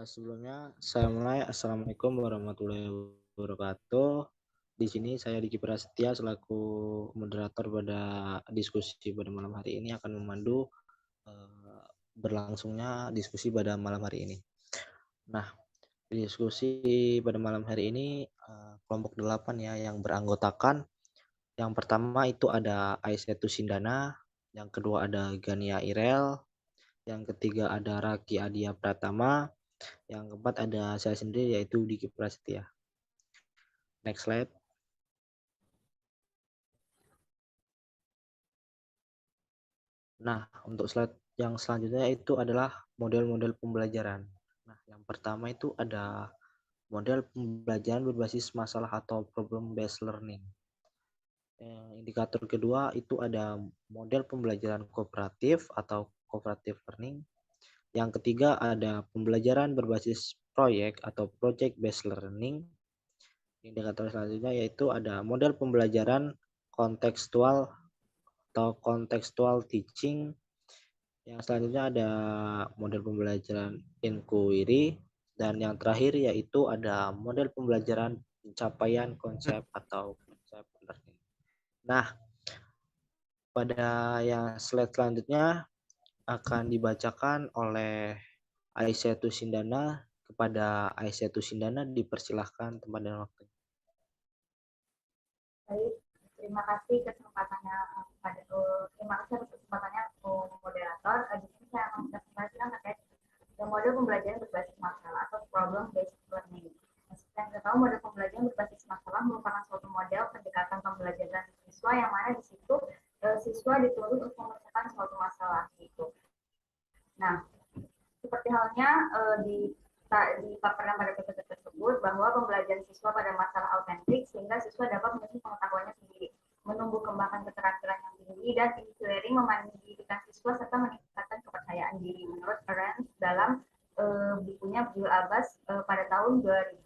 Sebelumnya saya mulai. Assalamualaikum warahmatullahi wabarakatuh. Di sini saya Diki Prasetya selaku moderator pada diskusi pada malam hari ini akan memandu berlangsungnya diskusi pada malam hari ini. Nah, diskusi pada malam hari ini kelompok 8 ya yang beranggotakan. Yang pertama itu ada Aisyatu Sindana, yang kedua ada Gania Irel, yang ketiga ada Raki Adia Pratama, yang keempat ada saya sendiri yaitu Diki Prasetya. Next slide. Nah, untuk slide yang selanjutnya itu adalah model-model pembelajaran. Nah, yang pertama itu ada model pembelajaran berbasis masalah atau problem based learning. Indikator kedua itu ada model pembelajaran kooperatif atau cooperative learning. Yang ketiga ada pembelajaran berbasis proyek atau project based learning. Indikator selanjutnya yaitu ada model pembelajaran kontekstual atau contextual teaching. Yang selanjutnya ada model pembelajaran inquiry, dan yang terakhir yaitu ada model pembelajaran pencapaian konsep atau konsep learning. Nah, pada yang slide selanjutnya akan dibacakan oleh Aisyatu Sindana. Kepada Aisyatu Sindana dipersilahkan tempat dan waktu. Baik, terima kasih kesempatannya terima kasih atas kesempatannya moderator. Di sini saya akan menjelaskan terkait model pembelajaran berbasis masalah atau problem based learning. Seperti yang kita tahu, model pembelajaran berbasis masalah merupakan suatu model pendekatan pembelajaran siswa yang mana di situ siswa dituntut untuk memecahkan suatu masalah gitu. Nah, seperti halnya di paparan pada PPT tersebut bahwa pembelajaran siswa pada masalah autentik sehingga siswa dapat menyusun pengetahuannya sendiri, menumbuh kembangkan keterampilan yang tinggi dan engineering memandirikan siswa serta meningkatkan kepercayaan diri menurut Arendt dalam bukunya Bujul Abbas pada tahun 2000.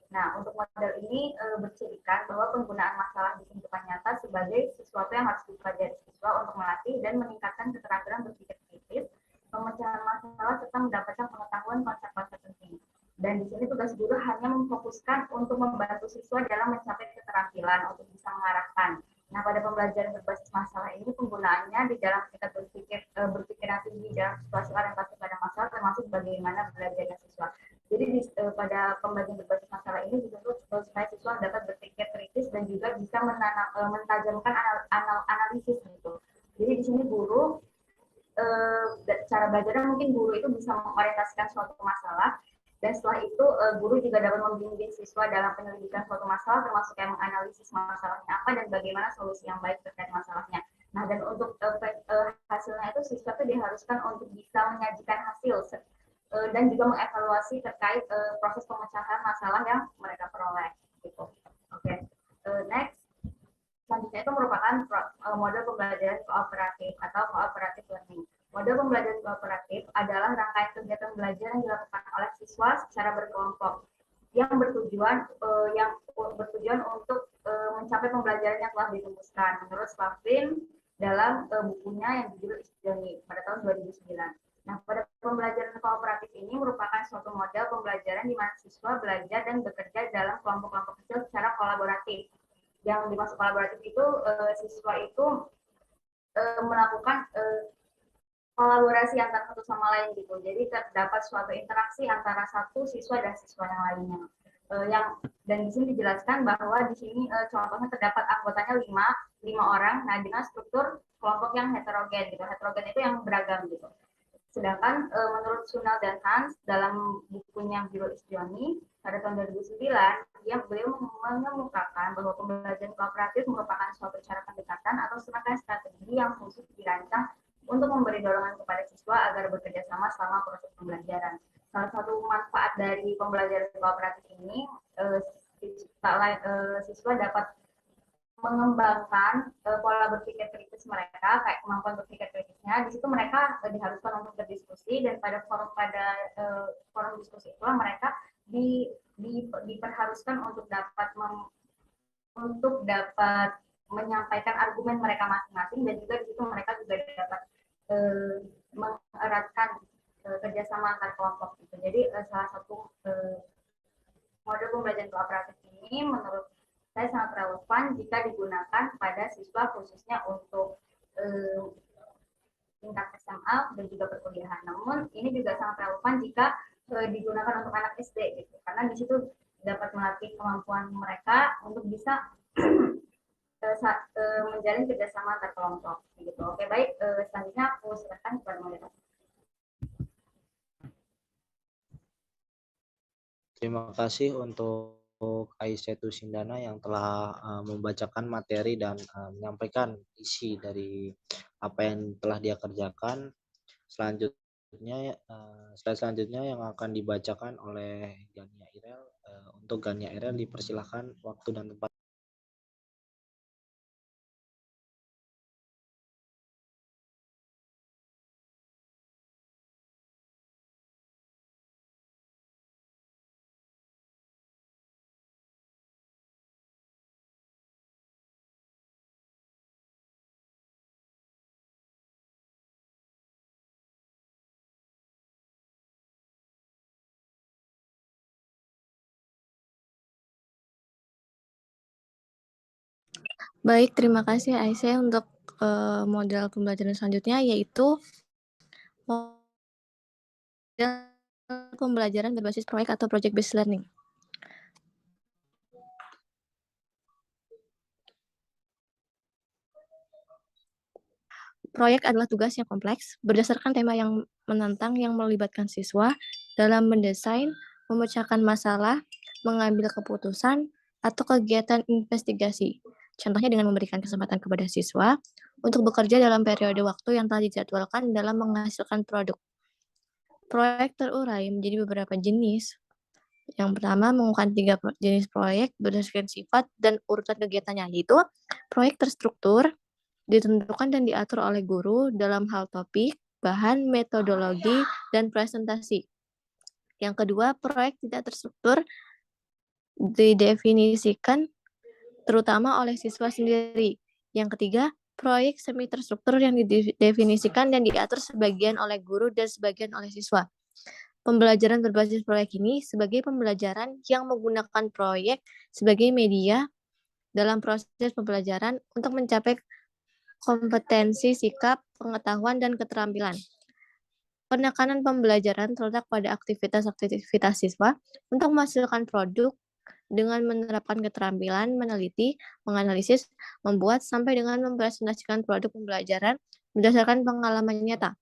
Nah, untuk model ini bercirikan bahwa penggunaan masalah di kehidupan nyata sebagai sesuatu yang harus dipelajari siswa untuk melatih dan meningkatkan keterampilan berpikir kritis, pemecahan masalah serta mendapatkan pengetahuan konsep-konsep penting. Dan di sini tugas guru hanya memfokuskan untuk membantu siswa dalam mencapai keterampilan untuk bisa mengarahkan. Nah, pada pembelajaran berbasis masalah ini penggunaannya di dalam kita berpikir nanti di dalam situasi orientasi pada masalah termasuk bagaimana belajarnya siswa. Jadi pada pembelajaran berbasis masalah ini dituntut supaya siswa dapat berpikir kritis dan juga bisa mentajamkan analisis gitu. Jadi di sini guru cara belajarnya mungkin guru itu bisa mengorientasikan suatu masalah dan setelah itu guru juga dapat membimbing siswa dalam penyelidikan suatu masalah termasuk yang menganalisis masalahnya apa dan bagaimana solusi yang baik terkait masalahnya. Nah, dan untuk hasilnya itu siswa itu diharuskan untuk bisa menyajikan hasil dan juga mengevaluasi terkait proses pemecahan masalah yang mereka peroleh gitu. Oke. Next. Selanjutnya itu merupakan model pembelajaran kooperatif atau cooperative learning. Model pembelajaran kooperatif adalah rangkaian kegiatan belajar yang dilakukan oleh siswa secara berkelompok yang bertujuan untuk mencapai pembelajaran yang telah dirumuskan menurut Slavin dalam bukunya yang berjudul Isjoni pada tahun 2009. Nah, pada pembelajaran kooperatif ini merupakan suatu model pembelajaran di mana siswa belajar dan bekerja dalam kelompok-kelompok kecil secara kolaboratif. Yang dimaksud kolaboratif itu siswa itu melakukan kolaborasi antara satu sama lain gitu. Jadi terdapat suatu interaksi antara satu siswa dan siswa yang lainnya. Dan di sini dijelaskan bahwa di sini contohnya terdapat anggotanya lima orang, nah dengan struktur kelompok yang heterogen gitu. Heterogen itu yang beragam gitu. Sedangkan menurut Sunal dan Hans dalam bukunya Biro Isjoni pada tahun 2009, beliau mengemukakan bahwa pembelajaran kooperatif merupakan suatu cara pendekatan atau serangkaian strategi yang khusus dirancang untuk memberi dorongan kepada siswa agar bekerja sama selama proses pembelajaran. Salah satu manfaat dari pembelajaran kooperatif ini, siswa dapat mengembangkan pola berpikir kritis mereka, kayak kemampuan berpikir kritisnya. Di situ mereka diharuskan untuk berdiskusi dan pada forum diskusi itulah mereka diperharuskan untuk dapat menyampaikan argumen mereka masing-masing dan juga di situ mereka juga dapat mengeratkan kerjasama antar kelompok gitu. Jadi salah satu model pembelajaran kooperatif ini menurut saya sangat relevan jika digunakan pada siswa khususnya untuk tingkat SMA dan juga perkuliahan. Namun ini juga sangat relevan jika digunakan untuk anak SD gitu, karena di situ dapat melatih kemampuan mereka untuk bisa menjalin kerjasama antar kelompok gitu. Oke, baik, selanjutnya aku serahkan kepada moderator. Terima kasih untuk Aisyatu Sindana yang telah membacakan materi dan menyampaikan isi dari apa yang telah dia kerjakan. Slide selanjutnya yang akan dibacakan oleh Gania Irel. Untuk Gania Irel dipersilahkan waktu dan tempat. Baik, terima kasih Aisyah untuk model pembelajaran selanjutnya, yaitu model pembelajaran berbasis proyek atau project based learning. Proyek adalah tugas yang kompleks, berdasarkan tema yang menantang yang melibatkan siswa dalam mendesain, memecahkan masalah, mengambil keputusan, atau kegiatan investigasi. Contohnya dengan memberikan kesempatan kepada siswa untuk bekerja dalam periode waktu yang telah dijadwalkan dalam menghasilkan produk. Proyek terurai menjadi beberapa jenis. Yang pertama, mengungkapkan 3 jenis proyek berdasarkan sifat dan urutan kegiatannya, yaitu proyek terstruktur, ditentukan dan diatur oleh guru dalam hal topik, bahan, metodologi, dan presentasi. Yang kedua, proyek tidak terstruktur didefinisikan terutama oleh siswa sendiri. Yang ketiga, proyek semi terstruktur yang didefinisikan dan diatur sebagian oleh guru dan sebagian oleh siswa. Pembelajaran berbasis proyek ini sebagai pembelajaran yang menggunakan proyek sebagai media dalam proses pembelajaran untuk mencapai kompetensi, sikap, pengetahuan, dan keterampilan. Penekanan pembelajaran terletak pada aktivitas-aktivitas siswa untuk menghasilkan produk dengan menerapkan keterampilan meneliti, menganalisis, membuat, sampai dengan mempresentasikan produk pembelajaran berdasarkan pengalaman nyata.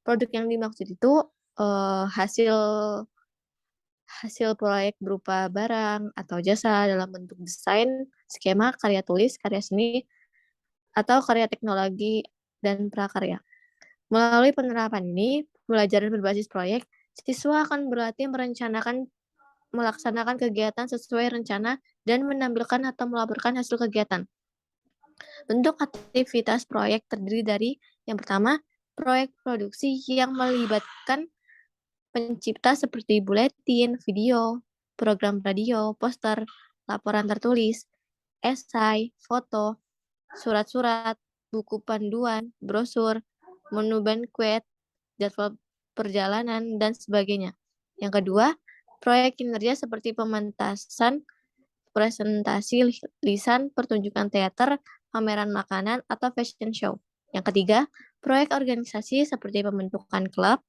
Produk yang dimaksud itu hasil proyek berupa barang atau jasa dalam bentuk desain, skema, karya tulis, karya seni, atau karya teknologi dan prakarya. Melalui penerapan ini, pembelajaran berbasis proyek, siswa akan berlatih melaksanakan kegiatan sesuai rencana dan menampilkan atau melaporkan hasil kegiatan. Bentuk aktivitas proyek terdiri dari yang pertama, proyek produksi yang melibatkan pencipta seperti buletin, video, program radio, poster, laporan tertulis, esai, foto, surat-surat, buku panduan, brosur, menu banquet, jadwal perjalanan, dan sebagainya. Yang kedua, proyek kinerja seperti pementasan, presentasi lisan, pertunjukan teater, pameran makanan, atau fashion show. Yang ketiga, proyek organisasi seperti pembentukan klub,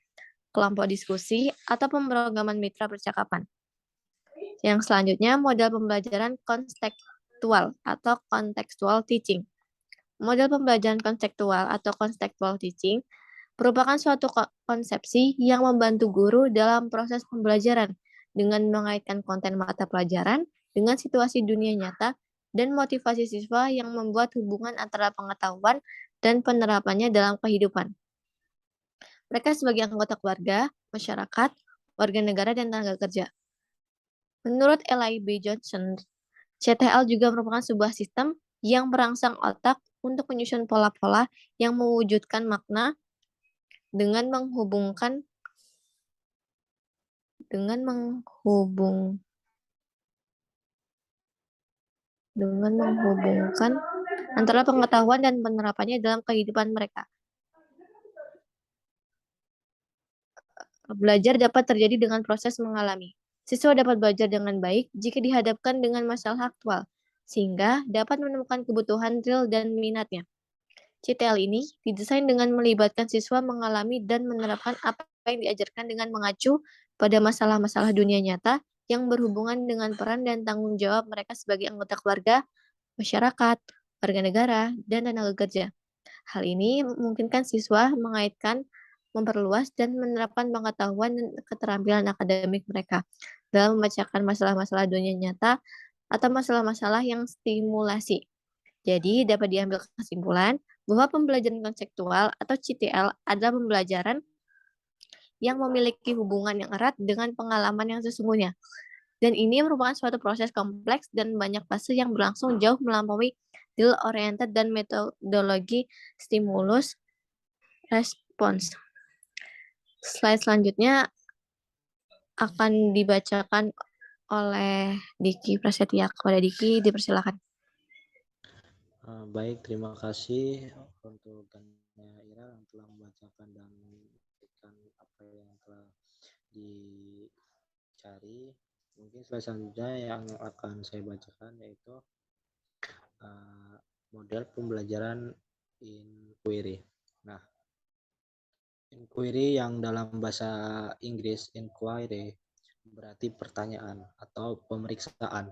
kelompok diskusi, atau pemrograman mitra percakapan. Yang selanjutnya, model pembelajaran konstekstual atau contextual teaching. Model pembelajaran konseptual atau contextual teaching merupakan suatu konsepsi yang membantu guru dalam proses pembelajaran dengan mengaitkan konten mata pelajaran dengan situasi dunia nyata dan motivasi siswa yang membuat hubungan antara pengetahuan dan penerapannya dalam kehidupan. Mereka sebagai anggota keluarga, masyarakat, warga negara, dan tenaga kerja. Menurut Eli B. Johnson, CTL juga merupakan sebuah sistem yang merangsang otak untuk menyusun pola-pola yang mewujudkan makna dengan menghubungkan antara pengetahuan dan penerapannya dalam kehidupan mereka. belajar dapat terjadi dengan proses mengalami. Siswa dapat belajar dengan baik jika dihadapkan dengan masalah aktual, sehingga dapat menemukan kebutuhan real dan minatnya. CTL ini didesain dengan melibatkan siswa mengalami dan menerapkan apa yang diajarkan dengan mengacu pada masalah-masalah dunia nyata yang berhubungan dengan peran dan tanggung jawab mereka sebagai anggota keluarga, masyarakat, warga negara, dan tenaga kerja. Hal ini memungkinkan siswa mengaitkan, memperluas, dan menerapkan pengetahuan dan keterampilan akademik mereka dalam memecahkan masalah-masalah dunia nyata atau masalah-masalah yang stimulasi. Jadi, dapat diambil kesimpulan bahwa pembelajaran konseptual atau CTL adalah pembelajaran yang memiliki hubungan yang erat dengan pengalaman yang sesungguhnya. Dan ini merupakan suatu proses kompleks dan banyak fase yang berlangsung jauh melampaui detail-oriented dan metodologi stimulus respons. Slide selanjutnya akan dibacakan oleh Diki Prasetya. Kepada Diki, dipersilakan. Baik, terima kasih untuk Gania Ira yang telah membacakan dan memberikan apa yang telah dicari. Mungkin slide selanjutnya yang akan saya bacakan yaitu model pembelajaran inquiry. Nah, inquiry yang dalam bahasa Inggris inquiry berarti pertanyaan atau pemeriksaan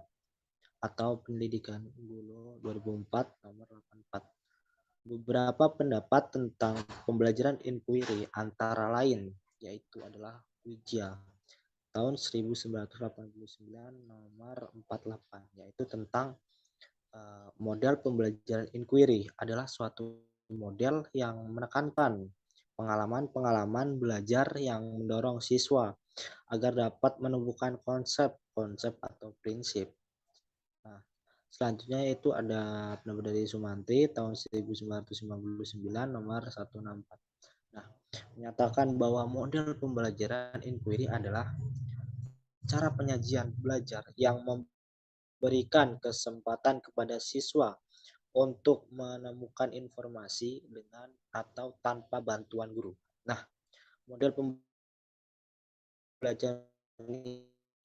atau pendidikan dulu 2004 nomor 84. Beberapa pendapat tentang pembelajaran inquiry antara lain yaitu adalah Wijaya tahun 1989 nomor 48 yaitu tentang model pembelajaran inquiry adalah suatu model yang menekankan pengalaman-pengalaman belajar yang mendorong siswa agar dapat menemukan konsep-konsep atau prinsip. Nah, selanjutnya itu ada pendapat dari Sumantri tahun 1959 nomor 164. Nah, menyatakan bahwa model pembelajaran inquiry adalah cara penyajian belajar yang memberikan kesempatan kepada siswa untuk menemukan informasi dengan atau tanpa bantuan guru. Nah, model pembelajaran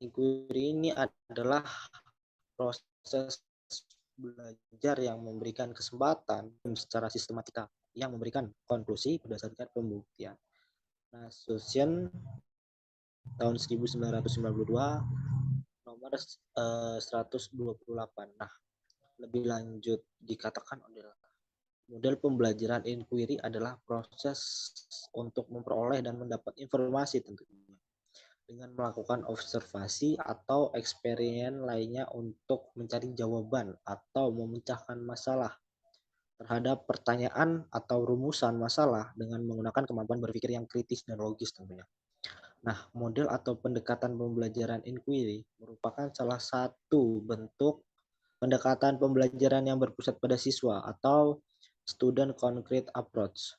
inquiry ini adalah proses belajar yang memberikan kesempatan secara sistematika yang memberikan konklusi berdasarkan pembuktian. Nah, Susion tahun 1992 nomor 128. Nah, lebih lanjut dikatakan model pembelajaran inquiry adalah proses untuk memperoleh dan mendapat informasi tentunya dengan melakukan observasi atau eksperimen lainnya untuk mencari jawaban atau memecahkan masalah terhadap pertanyaan atau rumusan masalah dengan menggunakan kemampuan berpikir yang kritis dan logis tentunya. Nah, model atau pendekatan pembelajaran inquiry merupakan salah satu bentuk pendekatan pembelajaran yang berpusat pada siswa atau student concrete approach.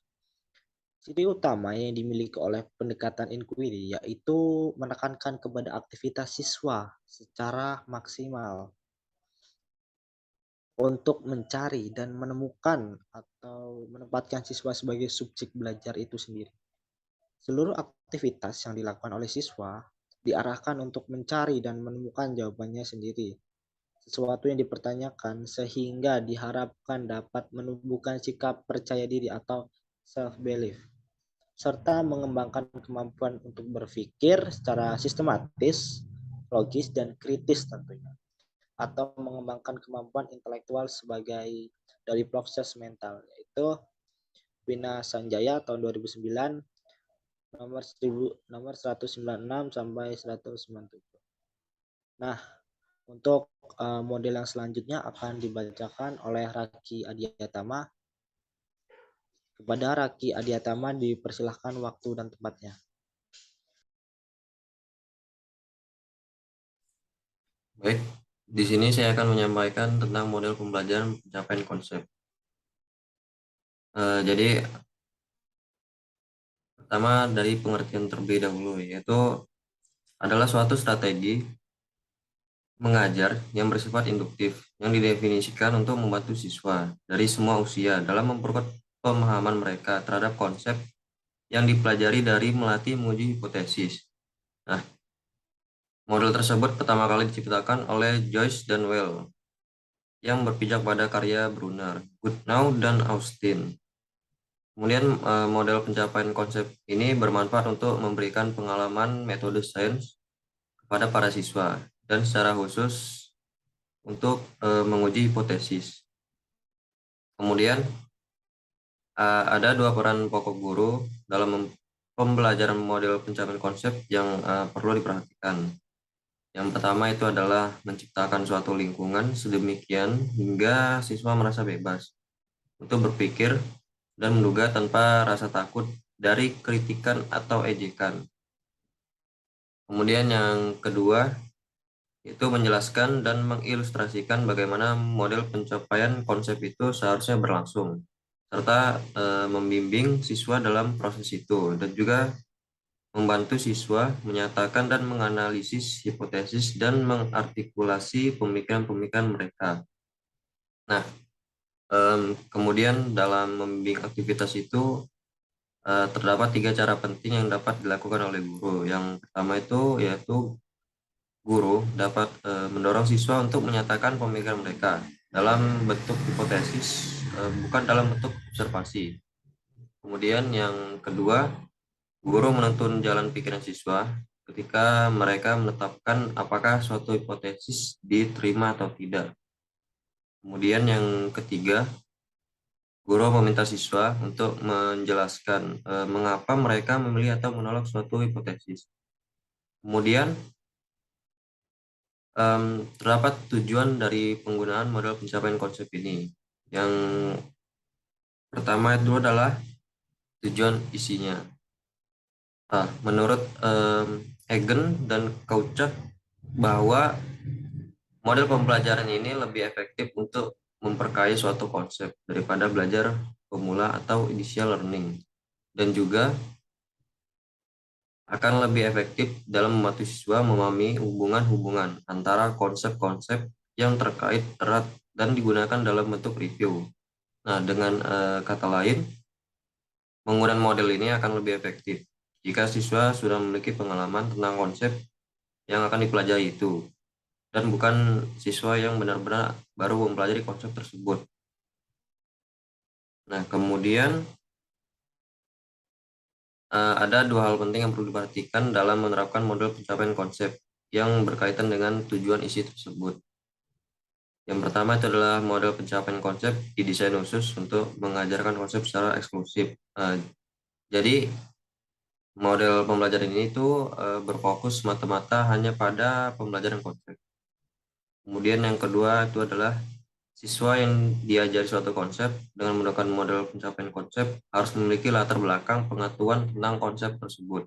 Ciri utama yang dimiliki oleh pendekatan inquiry yaitu menekankan kepada aktivitas siswa secara maksimal untuk mencari dan menemukan atau menempatkan siswa sebagai subjek belajar itu sendiri. Seluruh aktivitas yang dilakukan oleh siswa diarahkan untuk mencari dan menemukan jawabannya sendiri. Sesuatu yang dipertanyakan sehingga diharapkan dapat menumbuhkan sikap percaya diri atau self-belief, serta mengembangkan kemampuan untuk berpikir secara sistematis, logis, dan kritis tentunya, atau mengembangkan kemampuan intelektual sebagai dari proses mental, yaitu Wina Sanjaya tahun 2009 nomor 196 sampai 197. Nah, untuk model yang selanjutnya akan dibacakan oleh Raki Adiatama. Kepada Raki Adiatama dipersilahkan waktu dan tempatnya. Baik, di sini saya akan menyampaikan tentang model pembelajaran pencapaian konsep. Jadi pertama dari pengertian terlebih dahulu, yaitu adalah suatu strategi mengajar yang bersifat induktif yang didefinisikan untuk membantu siswa dari semua usia dalam memperkuat pemahaman mereka terhadap konsep yang dipelajari dari melatih menguji hipotesis. Nah, model tersebut pertama kali diciptakan oleh Joyce dan Well yang berpijak pada karya Brunner, Goodnow, dan Austin. Kemudian model pencapaian konsep ini bermanfaat untuk memberikan pengalaman metode sains kepada para siswa dan secara khusus untuk menguji hipotesis. Kemudian ada dua peran pokok guru dalam pembelajaran model pencapaian konsep yang perlu diperhatikan. Yang pertama itu adalah menciptakan suatu lingkungan sedemikian hingga siswa merasa bebas untuk berpikir dan menduga tanpa rasa takut dari kritikan atau ejekan. Kemudian yang kedua itu menjelaskan dan mengilustrasikan bagaimana model pencapaian konsep itu seharusnya berlangsung, serta membimbing siswa dalam proses itu, dan juga membantu siswa menyatakan dan menganalisis hipotesis dan mengartikulasi pemikiran-pemikiran mereka. Nah, kemudian dalam membimbing aktivitas itu terdapat 3 cara penting yang dapat dilakukan oleh guru. Yang pertama itu yaitu guru dapat mendorong siswa untuk menyatakan pemikiran mereka dalam bentuk hipotesis, bukan dalam bentuk observasi. Kemudian yang kedua, guru menuntun jalan pikiran siswa ketika mereka menetapkan apakah suatu hipotesis diterima atau tidak. Kemudian yang ketiga, guru meminta siswa untuk menjelaskan mengapa mereka memilih atau menolak suatu hipotesis. Kemudian terdapat tujuan dari penggunaan model pencapaian konsep ini. Yang pertama itu adalah tujuan isinya. Menurut Egan dan Kauchak bahwa model pembelajaran ini lebih efektif untuk memperkaya suatu konsep daripada belajar pemula atau initial learning, dan juga akan lebih efektif dalam membantu siswa memahami hubungan-hubungan antara konsep-konsep yang terkait erat dan digunakan dalam bentuk review. Nah, dengan kata lain, penggunaan model ini akan lebih efektif jika siswa sudah memiliki pengalaman tentang konsep yang akan dipelajari itu, dan bukan siswa yang benar-benar baru mempelajari konsep tersebut. Nah, kemudian ada 2 hal penting yang perlu diperhatikan dalam menerapkan model pencapaian konsep yang berkaitan dengan tujuan isi tersebut. Yang pertama itu adalah model pencapaian konsep didesain khusus untuk mengajarkan konsep secara eksklusif. Jadi model pembelajaran ini itu berfokus semata-mata hanya pada pembelajaran konsep. Kemudian yang kedua itu adalah siswa yang diajari suatu konsep dengan menggunakan model pencapaian konsep harus memiliki latar belakang pengetahuan tentang konsep tersebut.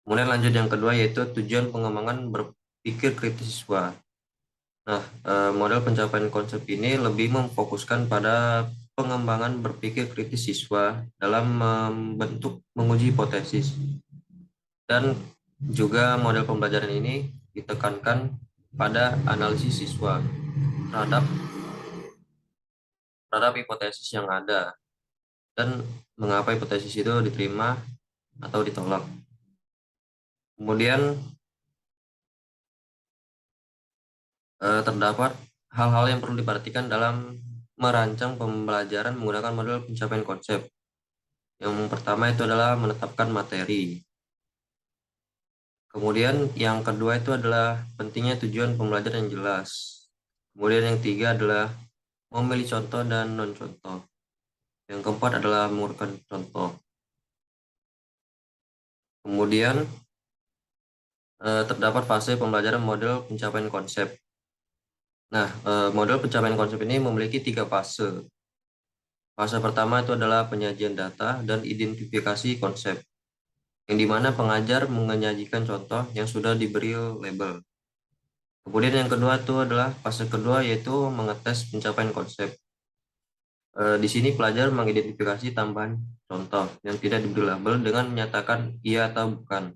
Kemudian lanjut yang kedua yaitu tujuan pengembangan berpikir kritis siswa. Nah, model pencapaian konsep ini lebih memfokuskan pada pengembangan berpikir kritis siswa dalam membentuk menguji hipotesis. Dan juga model pembelajaran ini ditekankan pada analisis siswa terhadap hipotesis yang ada dan mengapa hipotesis itu diterima atau ditolak. Kemudian terdapat hal-hal yang perlu diperhatikan dalam merancang pembelajaran menggunakan model pencapaian konsep. Yang pertama itu adalah menetapkan materi. Kemudian yang kedua itu adalah pentingnya tujuan pembelajaran yang jelas. Kemudian yang ketiga adalah memilih contoh dan non-contoh. Yang keempat adalah mengurutkan contoh. Kemudian terdapat fase pembelajaran model pencapaian konsep. Nah, model pencapaian konsep ini memiliki 3 fase. Fase pertama itu adalah penyajian data dan identifikasi konsep, yang dimana pengajar menyajikan contoh yang sudah diberi label. Kemudian yang kedua itu adalah fase kedua yaitu mengetes pencapaian konsep. Di sini pelajar mengidentifikasi tambahan contoh yang tidak diberi label dengan menyatakan iya atau bukan.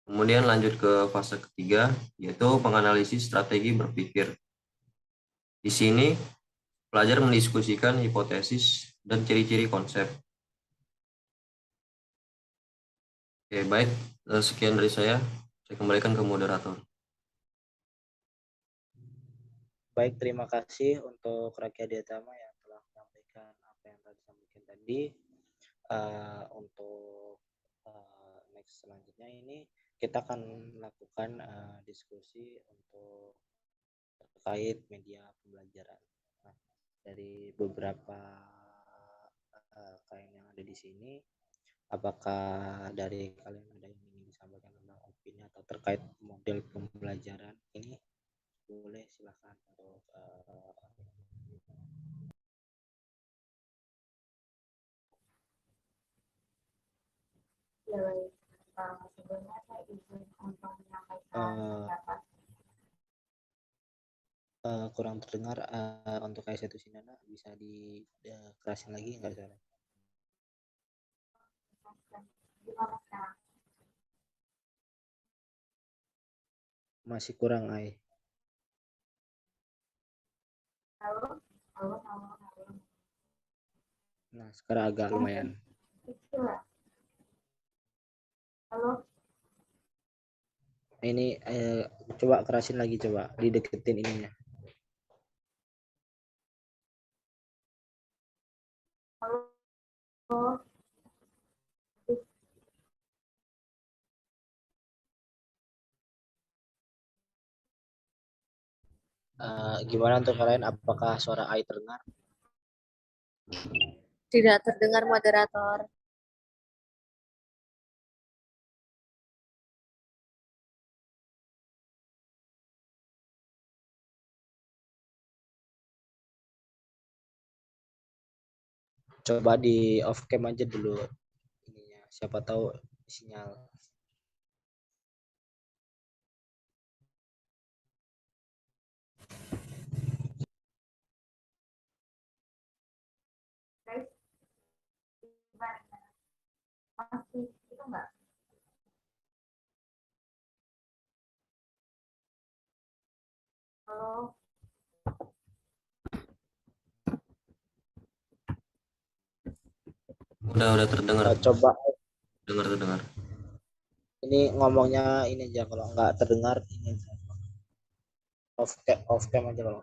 Kemudian lanjut ke fase ketiga yaitu penganalisis strategi berpikir. Di sini pelajar mendiskusikan hipotesis dan ciri-ciri konsep. Oke, baik. Sekian dari saya. Saya kembalikan ke moderator. Baik, terima kasih untuk Rakyat Diatama yang telah menyampaikan apa yang tadi disampaikan tadi. Untuk next selanjutnya ini kita akan melakukan diskusi untuk terkait media pembelajaran. Nah, dari beberapa kalian yang ada di sini, apakah dari kalian ada yang ingin disampaikan tentang opini atau terkait model pembelajaran ini? Boleh, silakan untuk Ya, baik. Sebelumnya saya izin untuk menyampaikan pendapat. kurang terdengar untuk Aisyah Tusinana, bisa dikerasin lagi nggak salah? Gimana sekarang? Masih kurang, Ai. Halo, halo, halo, halo. Nah, sekarang agak lumayan. Kecil ya? Halo, Ini coba kerasin lagi, coba dideketin ininya. halo. Gimana untuk kalian? Apakah suara Ai terdengar? Tidak terdengar moderator. Coba di off cam aja dulu ininya. Siapa tahu sinyal. Guys, gimana? Masih itu enggak? Halo, Udah terdengar. Coba Terdengar. ini ngomongnya ini aja, kalau nggak terdengar ini aja. Off cam aja kalau.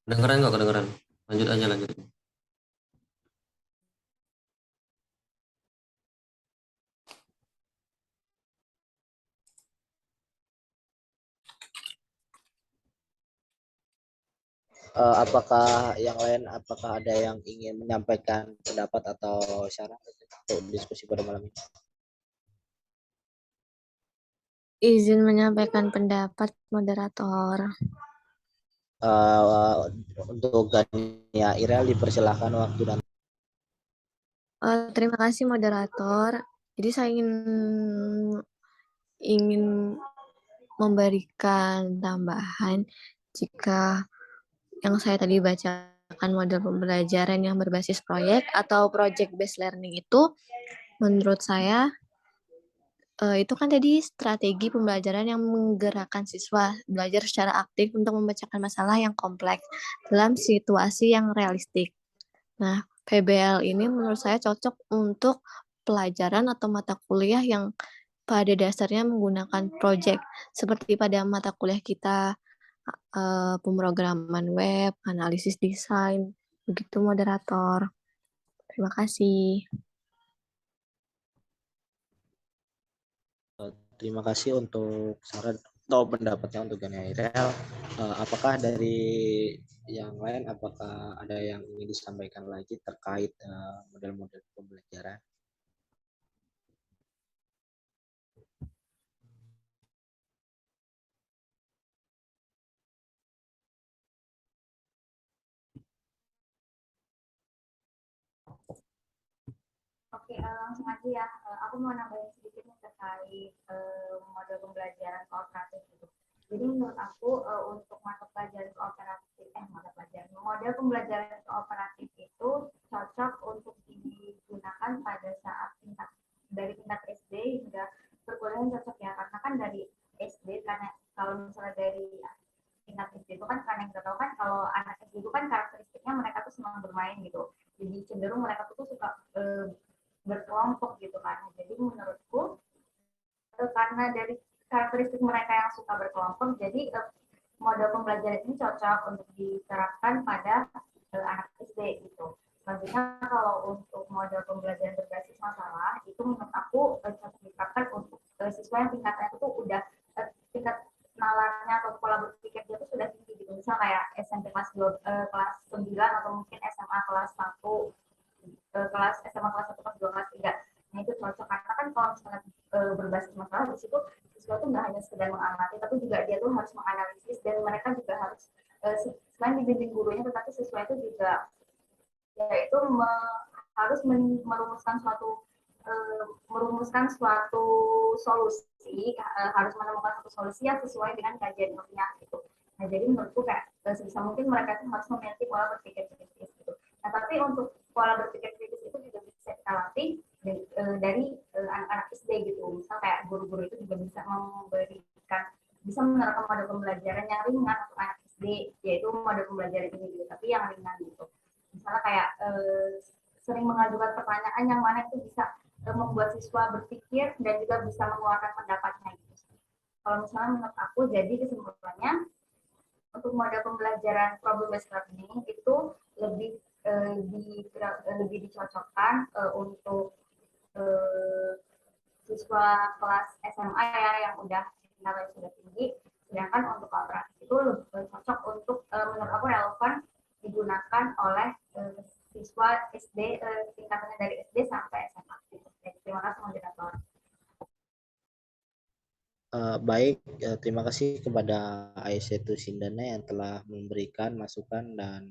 Kedengeran nggak kedengeran? Lanjut aja, lanjut. Apakah yang lain, apakah ada yang ingin menyampaikan pendapat atau saran untuk diskusi pada malam ini? Izin menyampaikan pendapat moderator. Untuk Gania Irel dipersilahkan waktu dan Terima kasih moderator. Jadi saya ingin memberikan tambahan jika yang saya tadi bacakan model pembelajaran yang berbasis proyek atau project based learning itu menurut saya itu kan tadi strategi pembelajaran yang menggerakkan siswa belajar secara aktif untuk memecahkan masalah yang kompleks dalam situasi yang realistik. Nah, PBL ini menurut saya cocok untuk pelajaran atau mata kuliah yang pada dasarnya menggunakan project, seperti pada mata kuliah kita pemrograman web, analisis desain, begitu moderator. Terima kasih. terima kasih untuk saran atau pendapatnya untuk Gania Irel. Apakah dari yang lain, apakah ada yang ingin disampaikan lagi terkait model-model pembelajaran? oke, langsung aja ya. Aku mau nambahin sedikit nih terkait model pembelajaran kooperatif gitu. Jadi menurut aku untuk mata pelajaran kooperatif, model pembelajaran kooperatif itu cocok untuk digunakan pada saat dari tingkat SD hingga perkuliahan cocok ya, karena kan dari SD, karena kalau misalnya dari tingkat SD itu kan karena yang kita tahu kan kalau anak lain gitu. Jadi cenderung mereka tuh suka berkelompok gitu kan. Jadi menurutku karena dari karakteristik mereka yang suka berkelompok, jadi model pembelajaran ini cocok untuk diterapkan pada anak SD gitu. Selanjutnya kalau untuk model pembelajaran berbasis masalah itu menurut aku cocok diterapkan untuk siswa yang tingkatnya itu udah tingkat nalarnya atau pola berpikir dia itu sudah tinggi gitu. Misal kayak SMP kelas 9 atau mungkin SMA kelas 1 kelas SMA kelas 1 kelas 2 kelas 3. Nah itu cocok karena kan kalau misalnya berbasis masalah di situ siswa itu nggak hanya sekedar mengamati tapi juga dia tuh harus menganalisis dan mereka juga harus selain dibimbing gurunya tetapi siswa itu juga yaitu harus merumuskan suatu solusi, harus menemukan satu solusi yang sesuai dengan kajian ilmiah gitu. Nah jadi menurutku kayak sebisa mungkin mereka itu harus memiliki pola berpikir kritis gitu. Nah tapi untuk pola berpikir kritis itu juga bisa kita latih dari anak-anak SD gitu. Misal kayak guru-guru itu juga bisa menerapkan model pembelajaran yang ringan untuk anak SD, yaitu model pembelajaran ini gitu, tapi yang ringan gitu. Misalnya kayak sering mengajukan pertanyaan yang mana itu bisa membuat siswa berpikir dan juga bisa mengeluarkan pendapatnya gitu. Kalau misalnya menurut aku, jadi kesimpulannya untuk model pembelajaran problem based learning itu lebih dicocokkan untuk siswa kelas SMA ya yang udah tingkatannya sudah tinggi, sedangkan untuk alternatif itu lebih cocok untuk menurut aku relevan digunakan oleh siswa SD tingkatannya dari SD sampai SMA. Terima kasih moderator. Baik, terima kasih kepada Aisyatu Sindana yang telah memberikan masukan dan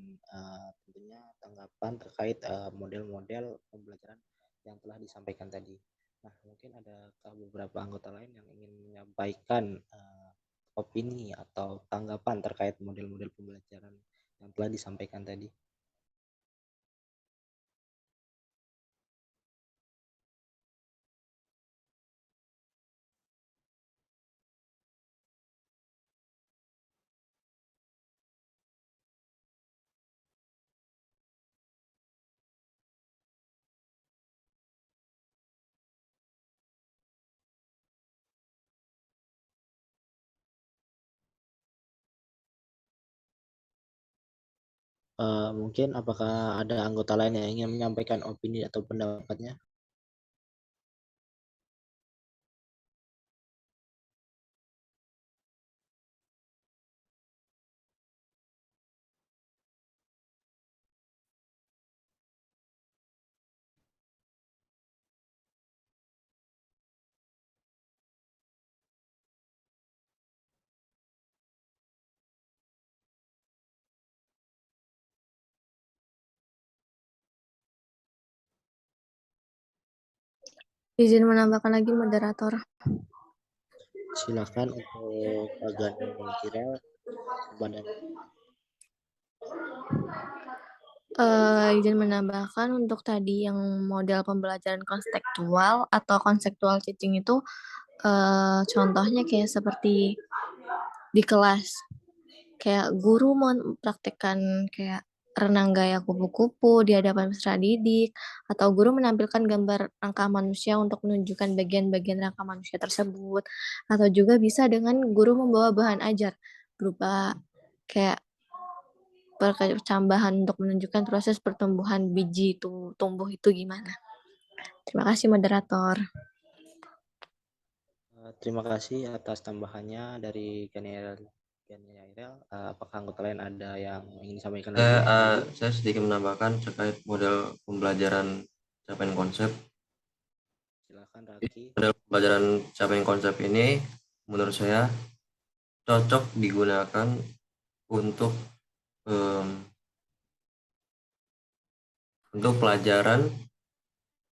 tentunya tanggapan terkait model-model pembelajaran yang telah disampaikan tadi. Nah, mungkin ada beberapa anggota lain yang ingin menyampaikan opini atau tanggapan terkait model-model pembelajaran yang telah disampaikan tadi. Mungkin apakah ada anggota lain yang ingin menyampaikan opini atau pendapatnya? Izin menambahkan lagi moderator. Silakan untuk Gani Kirel kepada Izin menambahkan untuk tadi yang model pembelajaran konseptual atau konseptual teaching itu contohnya kayak seperti di kelas kayak guru mempraktekkan kayak renang gaya kupu-kupu di hadapan peserta didik atau guru menampilkan gambar rangka manusia untuk menunjukkan bagian-bagian rangka manusia tersebut atau juga bisa dengan guru membawa bahan ajar berupa kayak percambahan untuk menunjukkan proses pertumbuhan biji itu tumbuh itu gimana. Terima kasih moderator. Terima kasih atas tambahannya dari Gani Airel. Apakah anggota lain ada yang ingin disampaikan lagi? Saya sedikit menambahkan terkait model pembelajaran capaian konsep. Silakan Raki. Model pembelajaran capaian konsep ini menurut saya cocok digunakan untuk pelajaran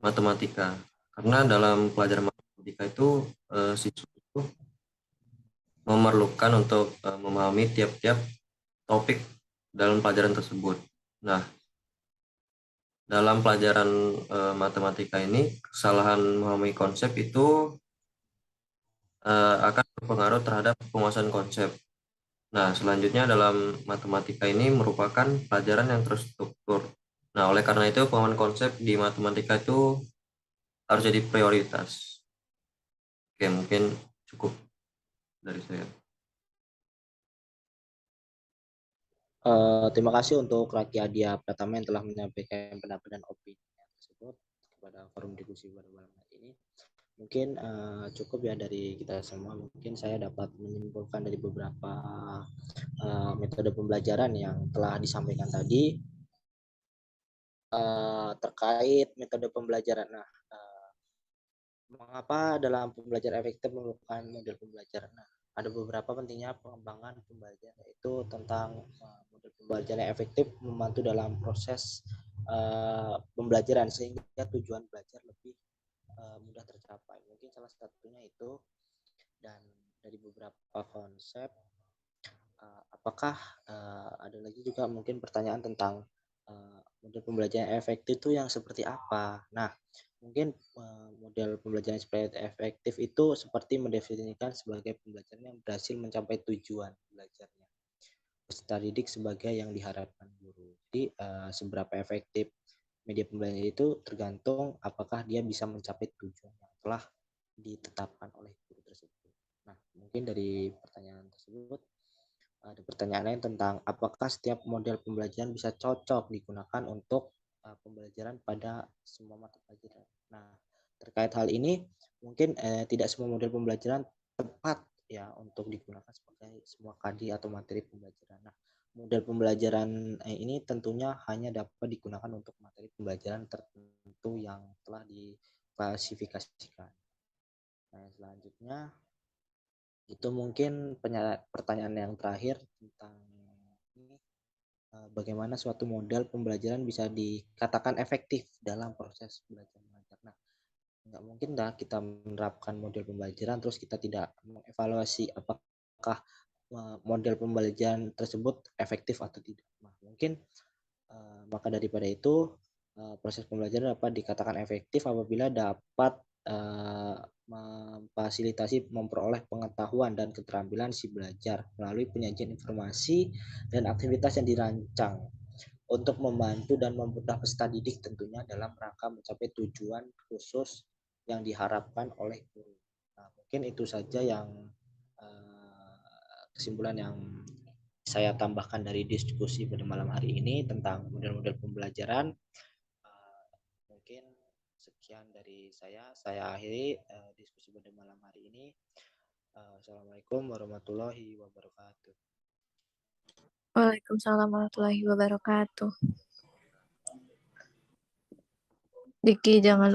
matematika, karena dalam pelajaran matematika itu siswa itu memerlukan untuk memahami tiap-tiap topik dalam pelajaran tersebut. Nah, dalam pelajaran matematika ini kesalahan memahami konsep itu akan berpengaruh terhadap penguasaan konsep. Nah, selanjutnya dalam matematika ini merupakan pelajaran yang terstruktur. Nah, oleh karena itu pemahaman konsep di matematika itu harus jadi prioritas. Oke, mungkin cukup dari saya. Terima kasih untuk Raki Adia Pratama yang telah menyampaikan pendapat dan opini tersebut kepada forum diskusi pada malam hari ini. Mungkin cukup ya dari kita semua. Mungkin saya dapat menyimpulkan dari beberapa metode pembelajaran yang telah disampaikan tadi terkait metode pembelajaran. Nah, mengapa dalam pembelajaran efektif memerlukan model pembelajaran? Nah, ada beberapa pentingnya pengembangan pembelajaran, yaitu tentang model pembelajaran yang efektif membantu dalam proses pembelajaran sehingga tujuan belajar lebih mudah tercapai. Mungkin salah satunya itu, dan dari beberapa konsep, apakah ada lagi juga mungkin pertanyaan tentang model pembelajaran efektif itu yang seperti apa? Nah, mungkin model pembelajaran seperti efektif itu seperti mendefinisikan sebagai pembelajaran yang berhasil mencapai tujuan belajarnya. Peserta didik sebagai yang diharapkan guru. Jadi seberapa efektif media pembelajaran itu tergantung apakah dia bisa mencapai tujuan yang telah ditetapkan oleh guru tersebut. Nah, mungkin dari pertanyaan tersebut ada pertanyaan lain tentang apakah setiap model pembelajaran bisa cocok digunakan untuk pembelajaran pada semua mata pelajaran. Nah, terkait hal ini mungkin tidak semua model pembelajaran tepat ya untuk digunakan sebagai semua KD atau materi pembelajaran. Nah, model pembelajaran ini tentunya hanya dapat digunakan untuk materi pembelajaran tertentu yang telah diklasifikasikan. Nah, selanjutnya itu mungkin pertanyaan yang terakhir tentang ini, bagaimana suatu model pembelajaran bisa dikatakan efektif dalam proses belajar mengajar. Nah, nggak mungkin dah kita menerapkan model pembelajaran terus kita tidak mengevaluasi apakah model pembelajaran tersebut efektif atau tidak. Nah, mungkin maka daripada itu proses pembelajaran dapat dikatakan efektif apabila dapat memfasilitasi memperoleh pengetahuan dan keterampilan si belajar melalui penyajian informasi dan aktivitas yang dirancang untuk membantu dan mempermudah peserta didik tentunya dalam rangka mencapai tujuan khusus yang diharapkan oleh guru. Nah, mungkin itu saja yang kesimpulan yang saya tambahkan dari diskusi pada malam hari ini tentang model-model pembelajaran. Mungkin sekian dari saya akhiri diskusi pada malam hari ini. Assalamualaikum warahmatullahi wabarakatuh. Waalaikumsalam warahmatullahi wabarakatuh. Diki, jangan